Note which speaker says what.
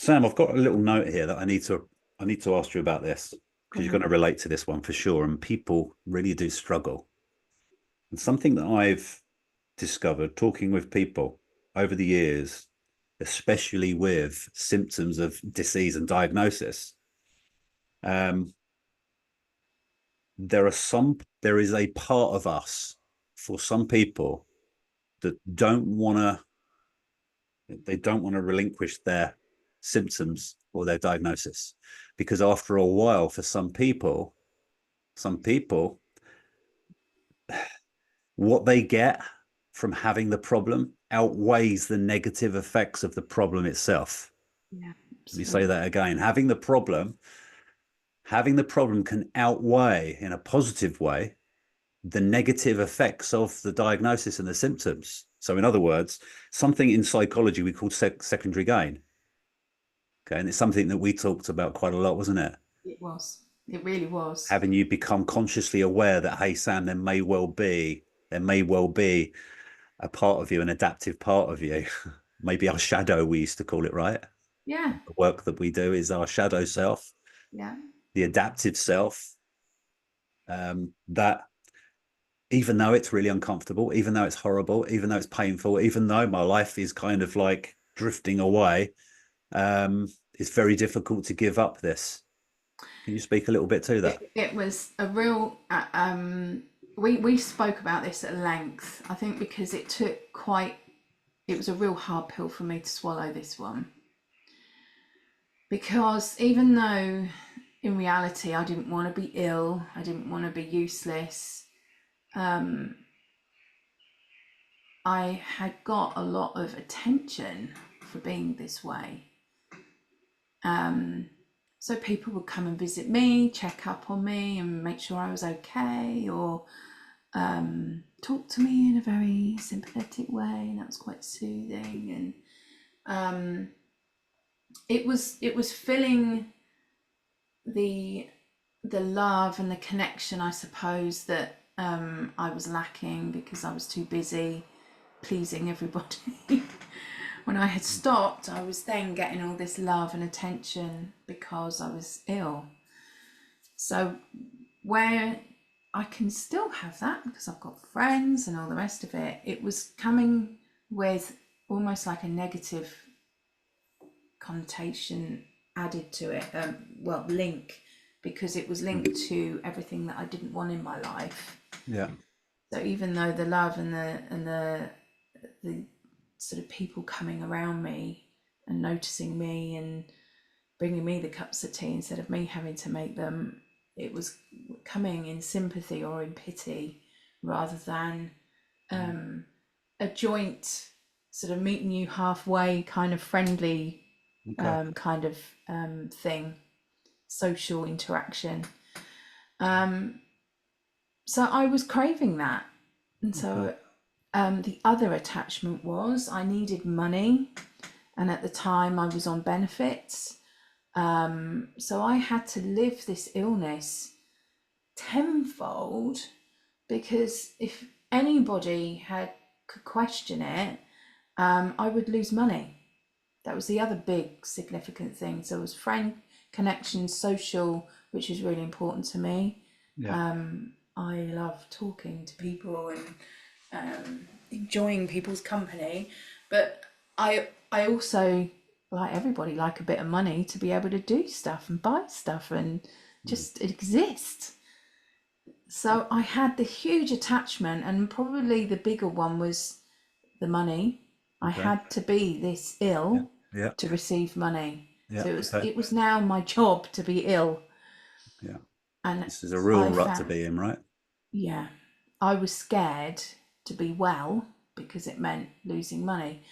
Speaker 1: Sam, I've got a little note here that I need to ask you about this
Speaker 2: Go
Speaker 1: because you're going
Speaker 2: on.
Speaker 1: to relate to this one for sure. And people really do struggle. And something that I've discovered talking with people over the years, especially with symptoms of disease and diagnosis, um, there is a part of us for some people that don't want to relinquish their symptoms or their diagnosis, because after a while, for some people, what they get from having the problem outweighs the negative effects of the problem itself.
Speaker 2: Yeah,
Speaker 1: Let me say
Speaker 2: absolutely.
Speaker 1: that again. Having the problem can outweigh in a positive way the negative effects of the diagnosis and the symptoms. So, in other words, something in psychology we call secondary gain. Okay. And it's something that we talked about quite a lot, wasn't it?
Speaker 2: It was. It really was.
Speaker 1: Having you become consciously aware that, hey, Sam, there may well be a part of you, an adaptive part of you. Maybe our shadow, we used to call it, right?
Speaker 2: Yeah.
Speaker 1: The work that we do is our shadow self,
Speaker 2: Yeah.
Speaker 1: the adaptive self, that even though it's really uncomfortable, even though it's horrible, even though it's painful, even though my life is kind of like drifting away, it's very difficult to give up this. Can you speak a little bit to that?
Speaker 2: It was a real. We spoke about this at length. I think because it took quite. It was a real hard pill for me to swallow this one because even though in reality I didn't want to be ill, I didn't want to be useless. Um, I had got a lot of attention for being this way. Um, so people would come and visit me, check up on me, and make sure I was okay, or talk to me in a very sympathetic way, and that was quite soothing. And it was filling the the love and the connection, I suppose, that I was lacking because I was too busy pleasing everybody. When I had stopped, I was then getting all this love and attention because I was ill. So, where I can still have that because I've got friends and all the rest of it, it was coming with almost like a negative connotation added to it, well, link, because it was linked to everything that I didn't want in my life.
Speaker 1: Yeah.
Speaker 2: So even though the love and the sort of people coming around me and noticing me and bringing me the cups of tea instead of me having to make them, it was coming in sympathy or in pity rather than a joint sort of meeting you halfway kind of friendly
Speaker 1: Okay.
Speaker 2: kind of thing, social interaction. Um, so I was craving that. And
Speaker 1: Okay.
Speaker 2: so the other attachment was I needed money. And at the time I was on benefits. So I had to live this illness tenfold because if anybody could question it, I would lose money. That was the other big significant thing. So it was friend connection, social, which is really important to me.
Speaker 1: Yeah.
Speaker 2: I love talking to people and enjoying people's company, but I also, like everybody, like a bit of money to be able to do stuff and buy stuff and
Speaker 1: Mm.
Speaker 2: just exist. So I had the huge attachment, and probably the bigger one was the money. I
Speaker 1: Okay.
Speaker 2: had to be this
Speaker 1: Yeah.
Speaker 2: ill
Speaker 1: Yeah.
Speaker 2: to receive money.
Speaker 1: Yeah.
Speaker 2: So it was
Speaker 1: Okay.
Speaker 2: it was now my job to be ill.
Speaker 1: Yeah.
Speaker 2: And
Speaker 1: This is a real
Speaker 2: I
Speaker 1: rut to
Speaker 2: found,
Speaker 1: be in, right?
Speaker 2: yeah, I was scared to be well because it meant losing money.